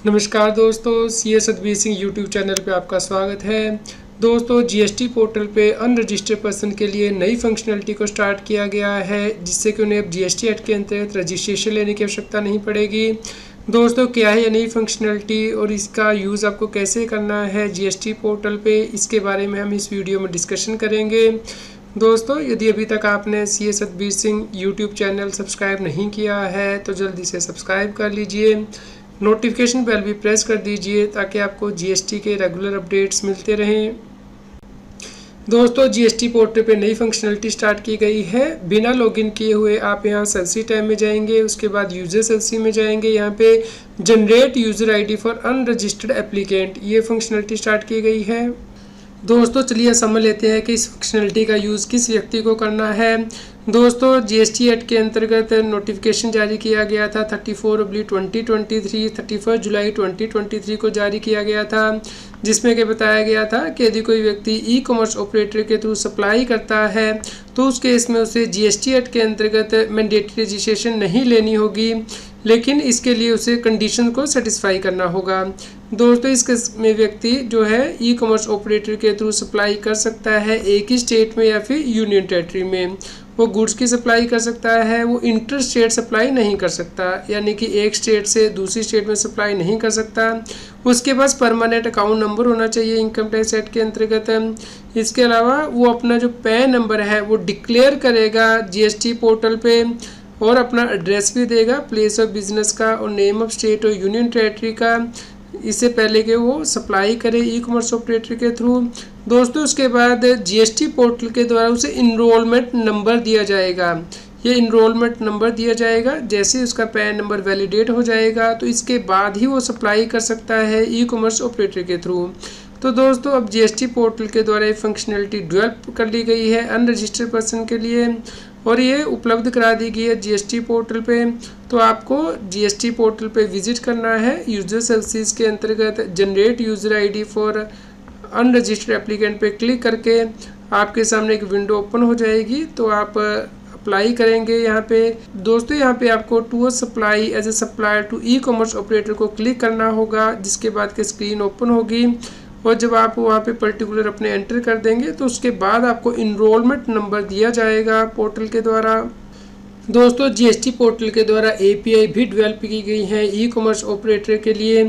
नमस्कार दोस्तों, CA Satbir Singh YouTube channel पे आपका स्वागत है। दोस्तों, जीएसटी पोर्टल पे अनरजिस्टर्ड पर्सन के लिए नई फंक्शनलिटी को स्टार्ट किया गया है, जिससे कि उन्हें अब जीएसटी एक्ट के अंतर्गत रजिस्ट्रेशन लेने की आवश्यकता नहीं पड़ेगी। दोस्तों, क्या है ये नई फंक्शनलिटी और इसका यूज़ आपको कैसे करना है जीएसटी पोर्टल पे, इसके बारे में हम इस वीडियो में डिस्कशन करेंगे। दोस्तों, यदि अभी तक आपने CA Satbir Singh YouTube channel subscribe नहीं किया है तो जल्दी से सब्सक्राइब कर लीजिए। नोटिफिकेशन बेल भी प्रेस कर दीजिए ताकि आपको जीएसटी के रेगुलर अपडेट्स मिलते रहें। दोस्तों, जीएसटी पोर्टल पे नई फंक्शनलिटी स्टार्ट की गई है। बिना लॉगिन किए हुए आप यहाँ सेल्सी टैब में जाएंगे, उसके बाद यूजर सेल्सी में जाएंगे। यहाँ पे generate user ID for unregistered applicant ये फंक्शनलिटी स्टार्ट की गई है। दोस्तों, चलिए समझ लेते हैं कि इस फंक्शनलिटी का यूज़ किस व्यक्ति को करना है। दोस्तों, जीएसटी एक्ट के अंतर्गत नोटिफिकेशन जारी किया गया था 34/2023 31 जुलाई 2023 को जारी किया गया था, जिसमें कि बताया गया था कि यदि कोई व्यक्ति ई कॉमर्स ऑपरेटर के थ्रू सप्लाई करता है तो उस केस में उसे जीएसटी एक्ट के अंतर्गत मैंडेटरी रजिस्ट्रेशन नहीं लेनी होगी, लेकिन इसके लिए उसे कंडीशन को सेटिस्फाई करना होगा। दोस्तों, इस केस में व्यक्ति जो है ई कॉमर्स ऑपरेटर के थ्रू सप्लाई कर सकता है एक ही स्टेट में या फिर यूनियन टेरिटरी में। वो गुड्स की सप्लाई कर सकता है, वो इंटर स्टेट सप्लाई नहीं कर सकता, यानी कि एक स्टेट से दूसरी स्टेट में सप्लाई नहीं कर सकता। उसके पास परमानेंट अकाउंट नंबर होना चाहिए इनकम टैक्स एक्ट के अंतर्गत। इसके अलावा वो अपना जो पैन नंबर है वो डिक्लेयर करेगा जीएसटी पोर्टल पे और अपना एड्रेस भी देगा, प्लेस ऑफ बिजनेस का और नेम ऑफ स्टेट और यूनियन टेरिटरी का, इससे पहले कि वो सप्लाई करे ई कॉमर्स ऑपरेटर के थ्रू। दोस्तों, उसके बाद जीएसटी पोर्टल के द्वारा उसे इनरोलमेंट नंबर दिया जाएगा। ये इनरोलमेंट नंबर दिया जाएगा जैसे उसका पैन नंबर वैलिडेट हो जाएगा तो इसके बाद ही वो सप्लाई कर सकता है ई कॉमर्स ऑपरेटर के थ्रू। तो दोस्तों, अब जीएसटी पोर्टल के द्वारा ये फंक्शनलिटी डेवलप कर ली गई है अनरजिस्टर्ड पर्सन के लिए और ये उपलब्ध करा दी गई है जीएसटी पोर्टल पे। तो आपको जीएसटी पोर्टल पे विजिट करना है। यूजर सर्विसेज के अंतर्गत generate user ID for unregistered applicant पे क्लिक करके आपके सामने एक विंडो ओपन हो जाएगी, तो आप अप्लाई करेंगे यहाँ पे। दोस्तों, यहाँ पे आपको to supply as a supplier to E commerce operator को क्लिक करना होगा, जिसके बाद के स्क्रीन ओपन होगी और जब आप वहाँ पे पर्टिकुलर अपने एंटर कर देंगे तो उसके बाद आपको इनरोलमेंट नंबर दिया जाएगा पोर्टल के द्वारा। दोस्तों, जीएसटी पोर्टल के द्वारा एपीआई भी डेवलप की गई है ई कॉमर्स ऑपरेटर के लिए,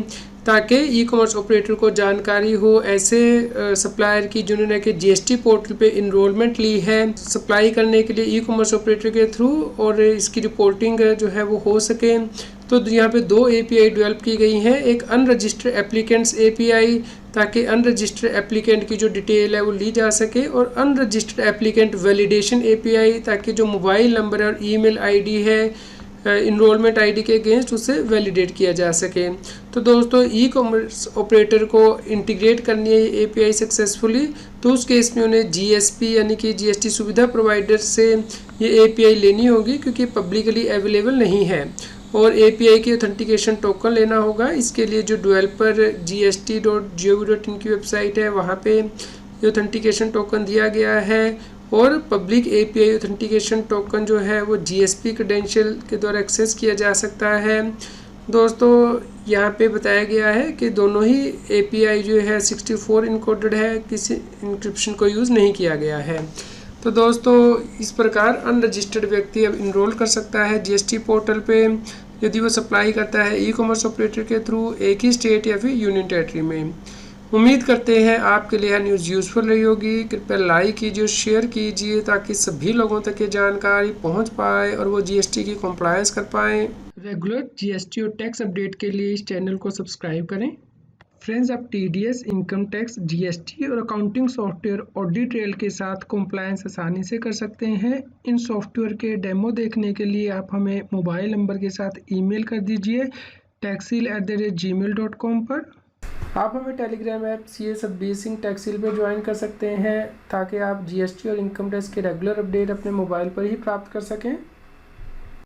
ताकि ई कॉमर्स ऑपरेटर को जानकारी हो ऐसे सप्लायर की जिन्होंने कि जीएसटी पोर्टल पे इनरोलमेंट ली है सप्लाई करने के लिए ई कॉमर्स ऑपरेटर के थ्रू, और इसकी रिपोर्टिंग जो है वो हो सके। तो यहाँ पे दो एपीआई डेवलप की गई हैं, एक अनरजिस्टर्ड एप्लीकेंट्स एपीआई ताकि अनरजिस्टर्ड एप्लीकेंट की जो डिटेल है वो ली जा सके, और अनरजिस्टर्ड एप्लीकेंट वैलिडेशन एपीआई ताकि जो मोबाइल नंबर और ईमेल आईडी है इनरोलमेंट आईडी के अगेंस्ट उसे वैलिडेट किया जा सके। तो दोस्तों, ई कॉमर्स ऑपरेटर को इंटीग्रेट करनी है ये एपीआई सक्सेसफुली, तो उस केस में उन्हें जीएसपी यानी कि जीएसटी सुविधा प्रोवाइडर से ये एपीआई लेनी होगी, क्योंकि पब्लिकली अवेलेबल नहीं है। और एपीआई की ऑथेंटिकेशन टोकन लेना होगा। इसके लिए जो डेवलपर gst.gov.in की वेबसाइट है वहाँ पे ये ऑथेंटिकेशन टोकन दिया गया है, और पब्लिक एपीआई ऑथेंटिकेशन टोकन जो है वो जीएसपी क्रेडेंशियल के द्वारा एक्सेस किया जा सकता है। दोस्तों, यहाँ पे बताया गया है कि दोनों ही एपीआई जो है 64 इनकोडेड है, किसी इंक्रिप्शन को यूज़ नहीं किया गया है। तो दोस्तों, इस प्रकार अनरजिस्टर्ड व्यक्ति अब इनरोल कर सकता है जीएसटी पोर्टल पे यदि वो सप्लाई करता है ई कॉमर्स ऑपरेटर के थ्रू एक ही स्टेट या फिर यूनियन टेरिटरी में। उम्मीद करते हैं आपके लिए यह न्यूज़ यूज़फुल रही होगी। कृपया लाइक कीजिए, शेयर कीजिए ताकि सभी लोगों तक ये जानकारी पहुंच पाए और वो जीएसटी की कंप्लायंस कर पाएँ। रेगुलर जीएसटी और टैक्स अपडेट के लिए इस चैनल को सब्सक्राइब करें। फ्रेंड्स, आप टीडीएस, इनकम टैक्स, जीएसटी और अकाउंटिंग सॉफ्टवेयर ऑडिट ट्रेल के साथ कंप्लायंस आसानी से कर सकते हैं। इन सॉफ्टवेयर के डेमो देखने के लिए आप हमें मोबाइल नंबर के साथ ईमेल कर दीजिए taxil@gmail.com पर। आप हमें Telegram app CA Satbir Singh Taxil पर ज्वाइन कर सकते हैं ताकि आप जीएसटी और इनकम टैक्स के रेगुलर अपडेट अपने मोबाइल पर ही प्राप्त कर सकें।